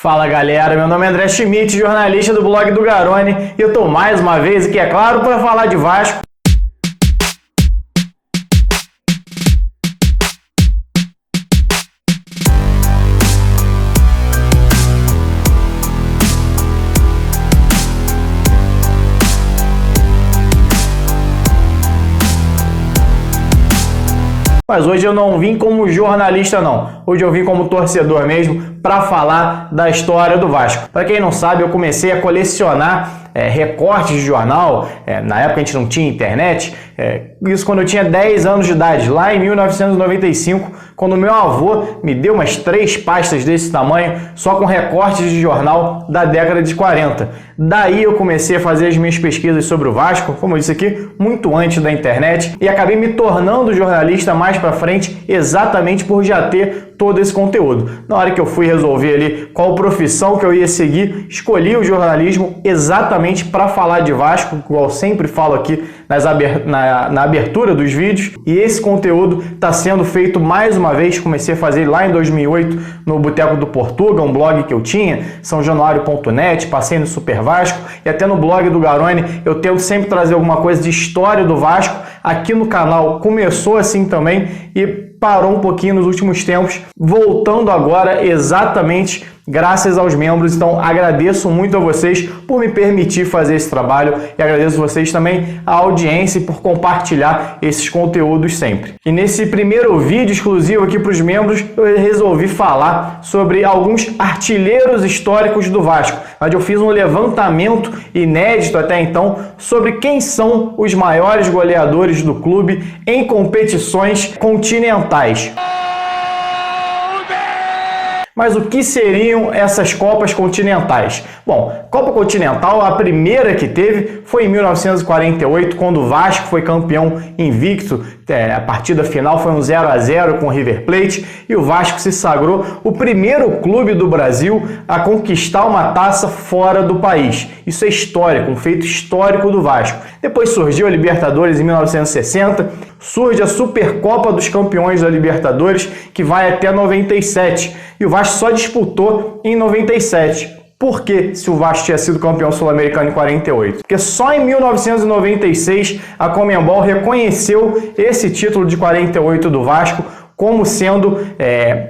Fala galera, meu nome é André Schmidt, jornalista do blog do Garone, e eu tô mais uma vez aqui, é claro, para falar de Vasco. Mas hoje eu não vim como jornalista não, hoje eu vim como torcedor mesmo para falar da história do Vasco. Para quem não sabe, eu comecei a colecionar recortes de jornal, na época a gente não tinha internet, isso quando eu tinha 10 anos de idade, lá em 1995, quando meu avô me deu umas 3 pastas desse tamanho, só com recortes de jornal da década de 40. Daí eu comecei a fazer as minhas pesquisas sobre o Vasco, como eu disse aqui, muito antes da internet, e acabei me tornando jornalista mais para frente, exatamente por já ter todo esse conteúdo. Na hora que eu fui resolver ali qual profissão que eu ia seguir, escolhi o jornalismo exatamente para falar de Vasco, igual eu sempre falo aqui na abertura dos vídeos, e esse conteúdo está sendo feito mais uma vez. Comecei a fazer lá em 2008 no Boteco do Portuga, um blog que eu tinha, sãojanuario.net, passei no Super Vasco, e até no blog do Garone eu tento sempre trazer alguma coisa de história do Vasco. Aqui no canal começou assim também e parou um pouquinho nos últimos tempos, voltando agora exatamente graças aos membros. Então agradeço muito a vocês por me permitir fazer esse trabalho e agradeço a vocês também a audiência e por compartilhar esses conteúdos sempre. E nesse primeiro vídeo exclusivo aqui para os membros, eu resolvi falar sobre alguns artilheiros históricos do Vasco, onde eu fiz um levantamento inédito até então sobre quem são os maiores goleadores do clube em competições continentais. Mas o que seriam essas Copas Continentais? Bom, Copa Continental, a primeira que teve foi em 1948, quando o Vasco foi campeão invicto. A partida final foi um 0-0 com o River Plate e o Vasco se sagrou o primeiro clube do Brasil a conquistar uma taça fora do país. Isso é histórico, um feito histórico do Vasco. Depois surgiu a Libertadores em 1960, surge a Supercopa dos Campeões da Libertadores, que vai até 97, e o Vasco só disputou em 97. Por que se o Vasco tinha sido campeão sul-americano em 48? Porque só em 1996 a Conmebol reconheceu esse título de 48 do Vasco como sendo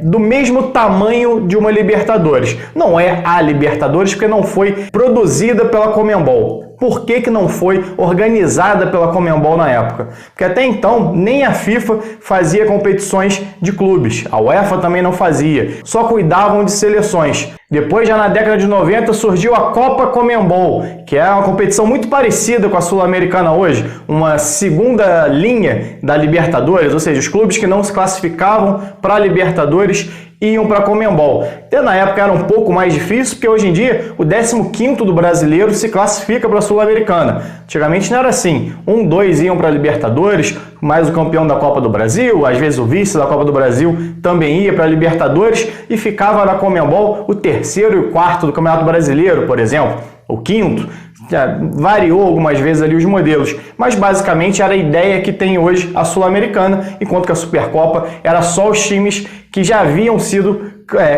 do mesmo tamanho de uma Libertadores. Não é a Libertadores porque não foi produzida pela Conmebol. Por que não foi organizada pela Conmebol na época? Porque até então nem a FIFA fazia competições de clubes, a UEFA também não fazia, só cuidavam de seleções. Depois, já na década de 90, surgiu a Copa Conmebol, que é uma competição muito parecida com a Sul-Americana hoje, uma segunda linha da Libertadores, ou seja, os clubes que não se classificavam para a Libertadores iam para a Conmebol. Até na época era um pouco mais difícil, porque hoje em dia o 15º do brasileiro se classifica para a Sul-Americana. Antigamente não era assim, 1, 2 iam para a Libertadores, mais o campeão da Copa do Brasil, às vezes o vice da Copa do Brasil também ia para a Libertadores e ficava na Conmebol o 3º e o 4º do Campeonato Brasileiro, por exemplo, o 5º. Já variou algumas vezes ali os modelos, mas basicamente era a ideia que tem hoje a Sul-Americana, enquanto que a Supercopa era só os times que já haviam sido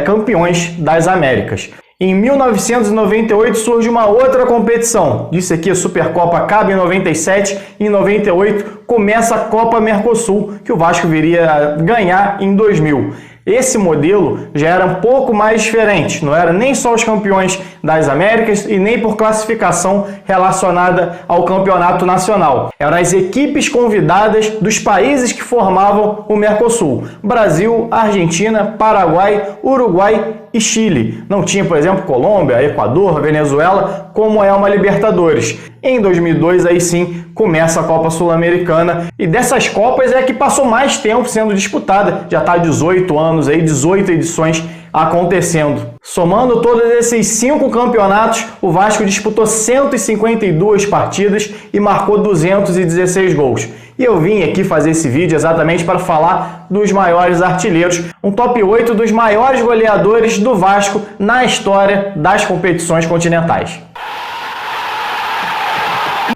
campeões das Américas. Em 1998 surge uma outra competição. Disse aqui, a Supercopa acaba em 97 e em 98 começa a Copa Mercosul, que o Vasco viria a ganhar em 2000. Esse modelo já era um pouco mais diferente, não era nem só os campeões das Américas e nem por classificação relacionada ao campeonato nacional. Eram as equipes convidadas dos países que formavam o Mercosul: Brasil, Argentina, Paraguai, Uruguai e Chile. Não tinha, por exemplo, Colômbia, Equador, Venezuela, como é uma Libertadores. Em 2002, aí sim, começa a Copa Sul-Americana, e dessas Copas é a que passou mais tempo sendo disputada, já está há 18 anos, aí, 18 edições acontecendo. Somando todos esses 5 campeonatos, o Vasco disputou 152 partidas e marcou 216 gols. E eu vim aqui fazer esse vídeo exatamente para falar dos maiores artilheiros, um top 8 dos maiores goleadores do Vasco na história das competições continentais.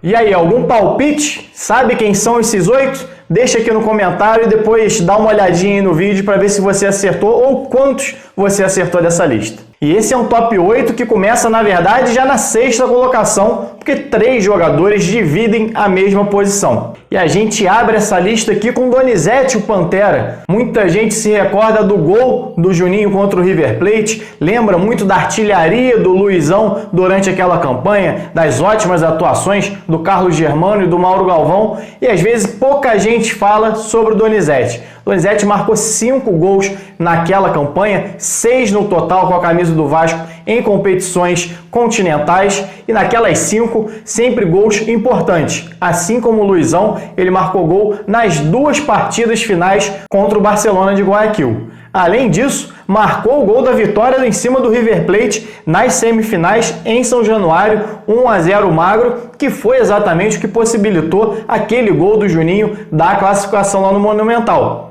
E aí, algum palpite? Sabe quem são esses 8? Deixa aqui no comentário e depois dá uma olhadinha aí no vídeo para ver se você acertou ou quantos você acertou dessa lista. E esse é um top 8 que começa, na verdade, já na 6ª colocação, porque 3 jogadores dividem a mesma posição. E a gente abre essa lista aqui com Donizete, o Pantera. Muita gente se recorda do gol do Juninho contra o River Plate, lembra muito da artilharia do Luizão durante aquela campanha, das ótimas atuações do Carlos Germano e do Mauro Galvão, e às vezes pouca gente fala sobre o Donizete. Donizete marcou 5 gols naquela campanha, 6 no total com a camisa do Vasco em competições continentais, e naquelas 5 sempre gols importantes. Assim como o Luizão, ele marcou gol nas 2 partidas finais contra o Barcelona de Guayaquil. Além disso, marcou o gol da vitória em cima do River Plate nas semifinais em São Januário, 1-0 magro, que foi exatamente o que possibilitou aquele gol do Juninho da classificação lá no Monumental.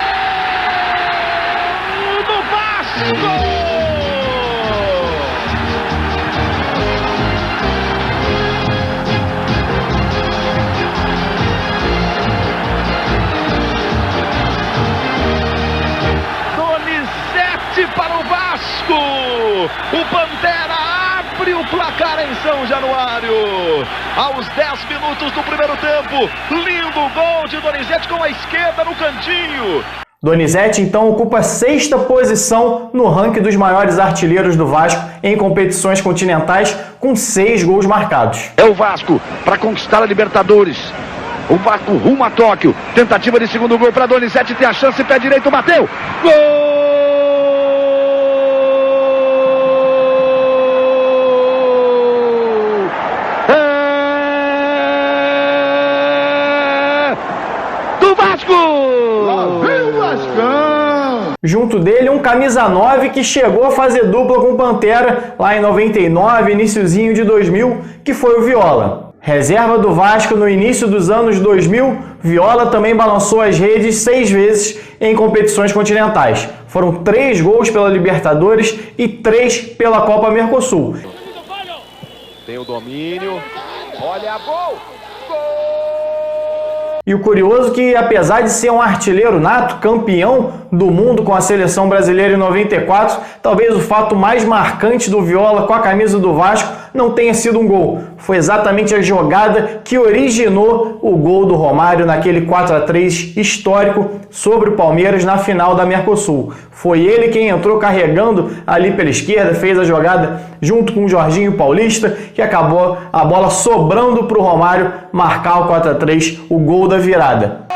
Para o Vasco, o Pantera abre o placar em São Januário, aos 10 minutos do primeiro tempo. Lindo gol de Donizete com a esquerda no cantinho. Donizete então ocupa a 6ª posição no ranking dos maiores artilheiros do Vasco em competições continentais, com 6 gols marcados. É o Vasco para conquistar a Libertadores. O Vasco rumo a Tóquio. Tentativa de segundo gol para Donizete, tem a chance, pé direito, bateu. Gol! Junto dele, um camisa 9 que chegou a fazer dupla com o Pantera lá em 99, iniciozinho de 2000, que foi o Viola. Reserva do Vasco no início dos anos 2000, Viola também balançou as redes 6 vezes em competições continentais. Foram 3 gols pela Libertadores e 3 pela Copa Mercosul. Tem o domínio, olha, gol! E o curioso é que, apesar de ser um artilheiro nato, campeão do mundo com a seleção brasileira em 94, talvez o fato mais marcante do Viola com a camisa do Vasco não tenha sido um gol. Foi exatamente a jogada que originou o gol do Romário naquele 4-3 histórico sobre o Palmeiras na final da Mercosul. Foi ele quem entrou carregando ali pela esquerda, fez a jogada junto com o Jorginho Paulista, que acabou a bola sobrando para o Romário marcar o 4-3, o gol da virada.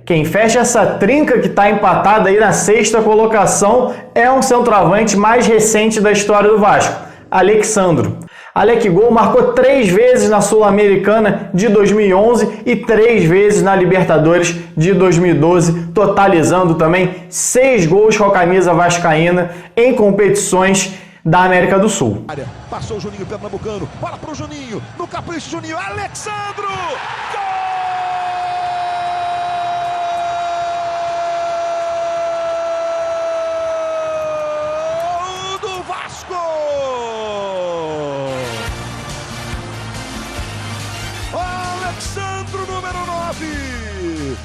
Quem fecha essa trinca que está empatada aí na 6ª colocação é um centroavante mais recente da história do Vasco, Alexandro. Alec Gol marcou 3 vezes na Sul-Americana de 2011 e 3 vezes na Libertadores de 2012, totalizando também 6 gols com a camisa vascaína em competições da América do Sul. Passou o Juninho Pernambucano, bola pro Juninho, no capricho Juninho, Alexandro! Gol! Alexandro, número 9.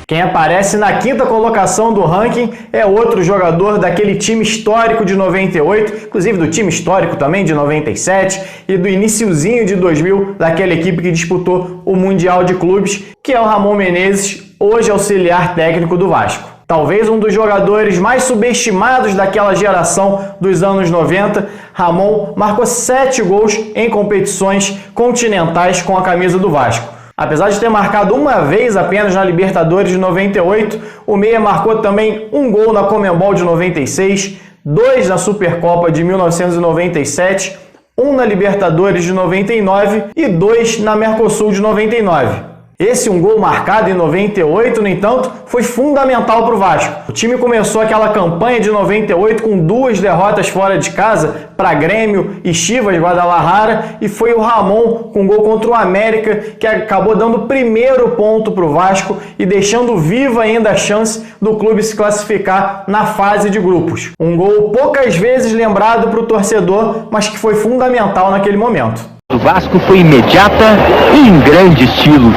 Quem aparece na 5ª colocação do ranking é outro jogador daquele time histórico de 98, inclusive do time histórico também de 97 e do iniciozinho de 2000, daquela equipe que disputou o Mundial de Clubes, que é o Ramon Menezes, hoje auxiliar técnico do Vasco. Talvez um dos jogadores mais subestimados daquela geração dos anos 90, Ramon marcou 7 gols em competições continentais com a camisa do Vasco. Apesar de ter marcado uma vez apenas na Libertadores de 98, o meia marcou também um gol na Conmebol de 96, 2 na Supercopa de 1997, 1 na Libertadores de 99 e 2 na Mercosul de 99. Esse um gol marcado em 98, no entanto, foi fundamental para o Vasco. O time começou aquela campanha de 98 com 2 derrotas fora de casa para Grêmio e Chivas Guadalajara, e foi o Ramon com um gol contra o América que acabou dando o primeiro ponto para o Vasco e deixando viva ainda a chance do clube se classificar na fase de grupos. Um gol poucas vezes lembrado para o torcedor, mas que foi fundamental naquele momento. do Vasco foi imediata e em grande estilo.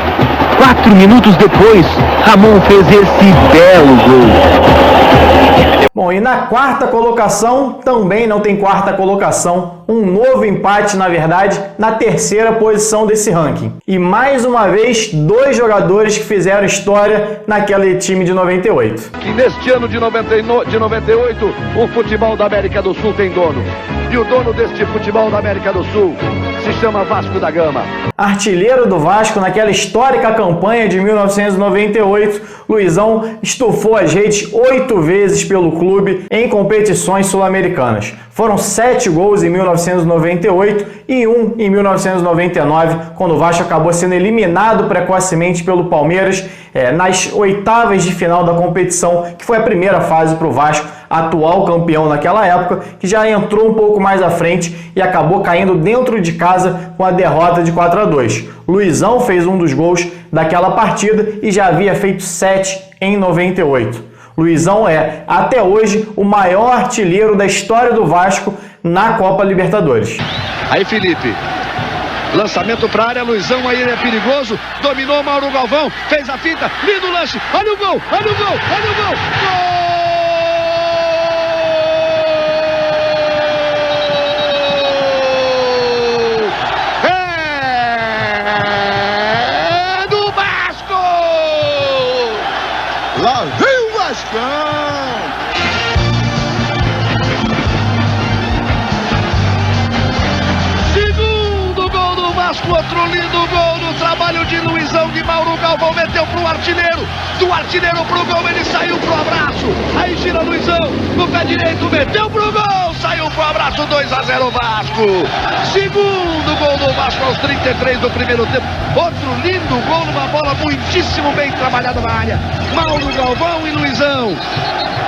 4 minutos depois, Ramon fez esse belo gol. Bom, e na quarta colocação, também não tem quarta colocação, um novo empate, na verdade, na terceira posição desse ranking. E mais uma vez, 2 jogadores que fizeram história naquele time de 98. Que neste ano de 98, o futebol da América do Sul tem dono. E o dono deste futebol da América do Sul se chama Vasco da Gama. Artilheiro do Vasco naquela histórica campanha de 1998, Luizão estufou as redes 8 vezes pelo clube em competições sul-americanas. Foram 7 gols em 1998 e 1 em 1999, quando o Vasco acabou sendo eliminado precocemente pelo Palmeiras nas oitavas de final da competição, que foi a primeira fase para o Vasco, atual campeão naquela época, que já entrou um pouco mais à frente e acabou caindo dentro de casa com a derrota de 4-2. Luizão fez um dos gols daquela partida e já havia feito 7 em 98. Luizão é, até hoje, o maior artilheiro da história do Vasco na Copa Libertadores. Aí Felipe, lançamento para a área, Luizão aí é perigoso, dominou Mauro Galvão, fez a finta, lindo lance, olha o gol, olha o gol, olha o gol, gol! Lá vem o Vascão! Segundo gol do Vasco, outro lindo gol no trabalho de Luizão, de Mauro Galvão meteu pro artilheiro, do artilheiro pro gol, ele saiu pro abraço, aí gira Luizão, no pé direito, meteu pro gol, saiu pro abraço, 2-0 Vasco. Segundo gol do Vasco aos 33 do primeiro tempo, outro lindo gol numa bola muitíssimo bem trabalhada na área, Mauro Galvão e Luizão.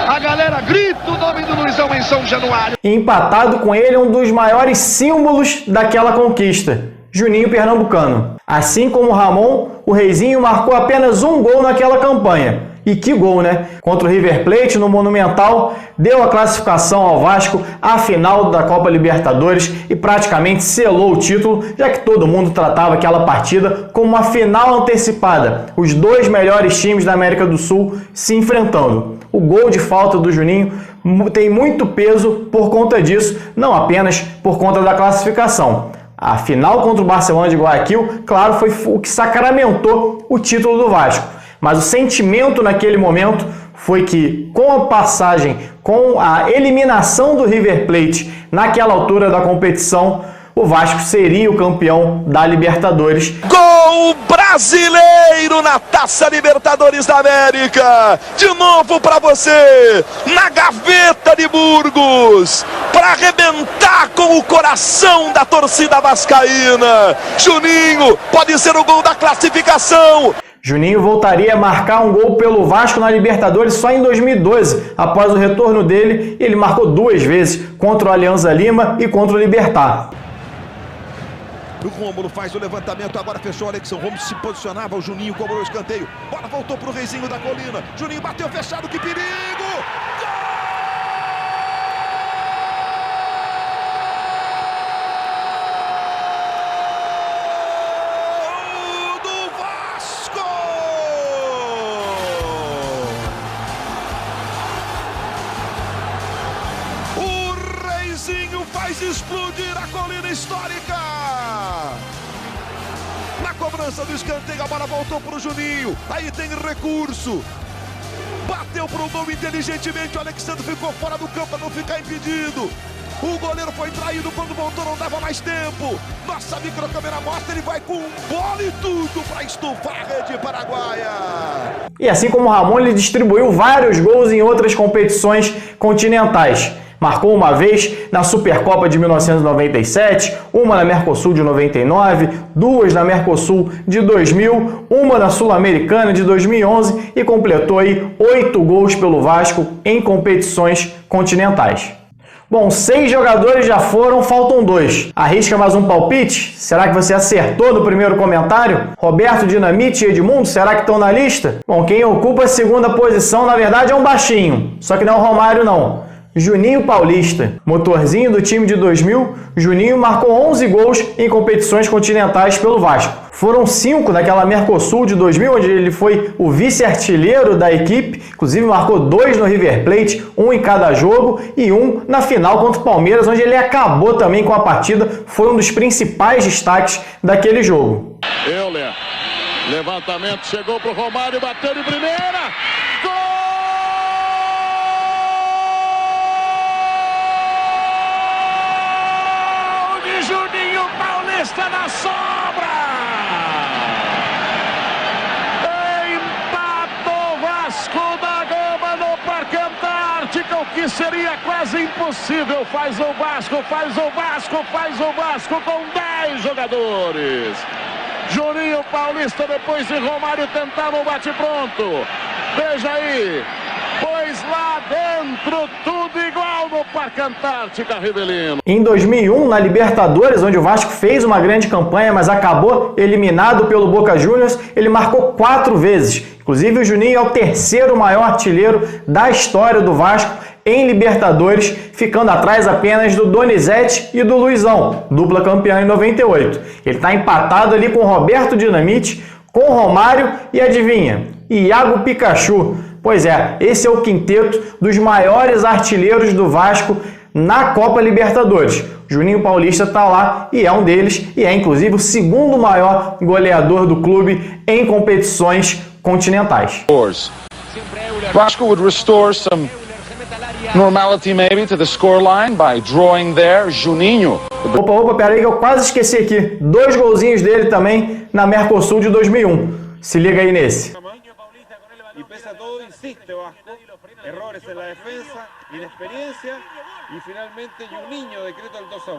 A galera grita o nome do Luizão em São Januário. E empatado com ele, um dos maiores símbolos daquela conquista, Juninho Pernambucano. Assim como Ramon, o Reizinho marcou apenas um gol naquela campanha. E que gol, né? Contra o River Plate no Monumental, deu a classificação ao Vasco à final da Copa Libertadores e praticamente selou o título, já que todo mundo tratava aquela partida como uma final antecipada, os 2 melhores times da América do Sul se enfrentando. O gol de falta do Juninho tem muito peso por conta disso, não apenas por conta da classificação. A final contra o Barcelona de Guayaquil, claro, foi o que sacramentou o título do Vasco. Mas o sentimento naquele momento foi que, com a passagem, com a eliminação do River Plate naquela altura da competição, o Vasco seria o campeão da Libertadores. Gol brasileiro na Taça Libertadores da América. De novo para você, na gaveta de Burgos, para arrebentar com o coração da torcida vascaína. Juninho pode ser o gol da classificação. Juninho voltaria a marcar um gol pelo Vasco na Libertadores só em 2012. Após o retorno dele, ele marcou 2 vezes, contra o Alianza Lima e contra o Libertad. O Rômulo faz o levantamento, agora fechou o Alexson. Rômulo se posicionava, o Juninho cobrou o escanteio. Bola voltou pro Reizinho da Colina. Juninho bateu fechado, que perigo! Faz explodir a colina histórica. Na cobrança do escanteio, a bola voltou para o Juninho. Aí tem recurso. Bateu para o gol inteligentemente. O Alexandre ficou fora do campo para não ficar impedido. O goleiro foi traído quando voltou, não dava mais tempo. Nossa microcâmera mostra, ele vai com bola e tudo para estufar a rede paraguaia. E assim como o Ramon, ele distribuiu vários gols em outras competições continentais. Marcou uma vez na Supercopa de 1997, uma na Mercosul de 99, 2 na Mercosul de 2000, uma na Sul-Americana de 2011 e completou aí 8 gols pelo Vasco em competições continentais. Bom, 6 jogadores já foram, faltam 2. Arrisca mais um palpite? Será que você acertou no primeiro comentário? Roberto Dinamite e Edmundo, será que estão na lista? Bom, quem ocupa a segunda posição, na verdade, é um baixinho, só que não é o Romário não. Juninho Paulista, motorzinho do time de 2000, Juninho marcou 11 gols em competições continentais pelo Vasco. Foram 5 naquela Mercosul de 2000, onde ele foi o vice-artilheiro da equipe, inclusive marcou 2 no River Plate, 1 em cada jogo, e 1 na final contra o Palmeiras, onde ele acabou também com a partida, foi um dos principais destaques daquele jogo. Euler, levantamento, chegou pro Romário, bateu de primeira, gol! Juninho Paulista na sobra! Empata o Vasco da Gama no Parque Antártica, o que seria quase impossível. Faz o Vasco, faz o Vasco, faz o Vasco com 10 jogadores. Juninho Paulista, depois de Romário tentar um bate-pronto. Veja aí, pois lá dentro tudo igual no Parque Antártica, Rivelino. Em 2001, na Libertadores, onde o Vasco fez uma grande campanha, mas acabou eliminado pelo Boca Juniors, ele marcou 4 vezes. Inclusive, o Juninho é o terceiro maior artilheiro da história do Vasco em Libertadores, ficando atrás apenas do Donizete e do Luizão, dupla campeã em 98. Ele está empatado ali com Roberto Dinamite, com Romário e, adivinha, Iago Pikachu. Pois é, esse é o quinteto dos maiores artilheiros do Vasco na Copa Libertadores. Juninho Paulista está lá e é um deles, e é inclusive o segundo maior goleador do clube em competições continentais. Vasco would restore some normality maybe to the scoreline by drawing there. Juninho. Opa, peraí que eu quase esqueci aqui. 2 golzinhos dele também na Mercosul de 2001. Se liga aí nesse. Y pese a todo insiste Vasco, errores en la defensa, inexperiencia y finalmente Juninho decreta el 2-1.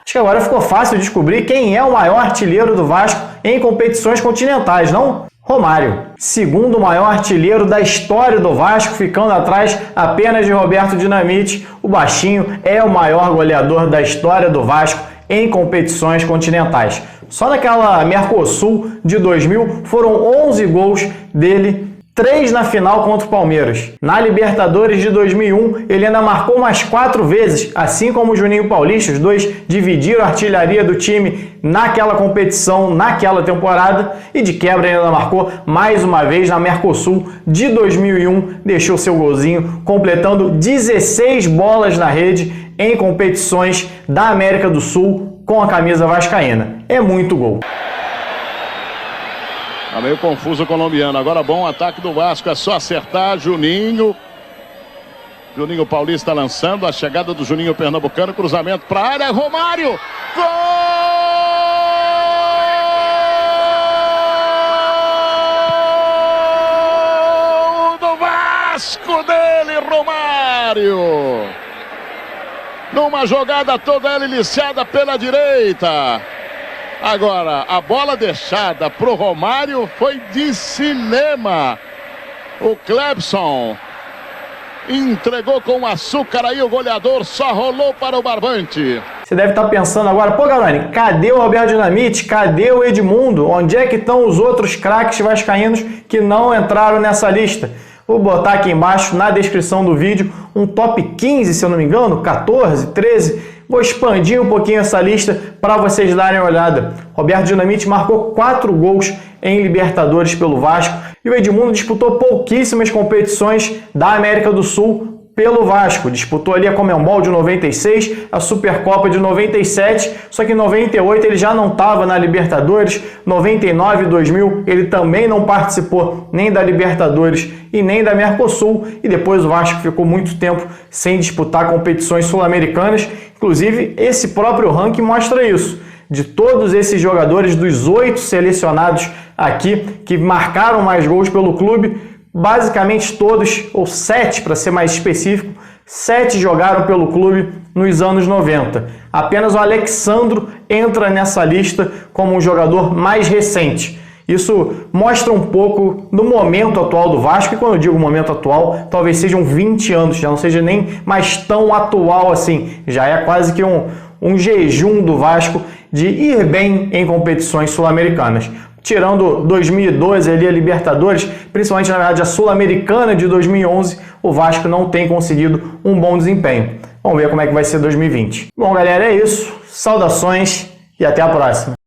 Acho que agora ficou fácil descobrir quem é o maior artilheiro do Vasco em competições continentais, não? Romário, segundo maior artilheiro da história do Vasco, ficando atrás apenas de Roberto Dinamite. O baixinho é o maior goleador da história do Vasco em competições continentais. Só naquela Mercosul de 2000 foram 11 gols dele, 3 na final contra o Palmeiras. Na Libertadores de 2001, ele ainda marcou mais 4 vezes, assim como o Juninho Paulista. Os dois dividiram a artilharia do time naquela competição, naquela temporada, e de quebra ainda marcou mais uma vez na Mercosul de 2001, deixou seu golzinho, completando 16 bolas na rede em competições da América do Sul com a camisa vascaína. É muito gol. Tá meio confuso o colombiano. Agora bom ataque do Vasco. É só acertar. Juninho. Juninho Paulista lançando. A chegada do Juninho Pernambucano. Cruzamento para a área. Romário. Gol do Vasco dele, Romário. Numa jogada toda ela iniciada pela direita. Agora, a bola deixada pro Romário foi de cinema. O Clebson entregou com açúcar aí, o goleador só rolou para o barbante. Você deve estar pensando agora, pô, Garoni, cadê o Roberto Dinamite? Cadê o Edmundo? Onde é que estão os outros craques vascaínos que não entraram nessa lista? Vou botar aqui embaixo na descrição do vídeo um top 15, se eu não me engano, 14, 13. Vou expandir um pouquinho essa lista para vocês darem uma olhada. Roberto Dinamite marcou 4 gols em Libertadores pelo Vasco e o Edmundo disputou pouquíssimas competições da América do Sul pelo Vasco. Disputou ali a Comembol de 96, a Supercopa de 97, só que em 98 ele já não estava na Libertadores, 99 e 2000 ele também não participou nem da Libertadores e nem da Mercosul, e depois o Vasco ficou muito tempo sem disputar competições sul-americanas. Inclusive, esse próprio ranking mostra isso. De todos esses jogadores, dos 8 selecionados aqui, que marcaram mais gols pelo clube, basicamente todos, ou 7 para ser mais específico, 7 jogaram pelo clube nos anos 90. Apenas o Alexandro entra nessa lista como um jogador mais recente. Isso mostra um pouco do momento atual do Vasco, e quando eu digo momento atual, talvez sejam 20 anos, já não seja nem mais tão atual assim. Já é quase que um jejum do Vasco de ir bem em competições sul-americanas. O tirando 2012 ali a Libertadores, principalmente na verdade a Sul-Americana de 2011, o Vasco não tem conseguido um bom desempenho. Vamos ver como é que vai ser 2020. Bom, galera, é isso. Saudações e até a próxima.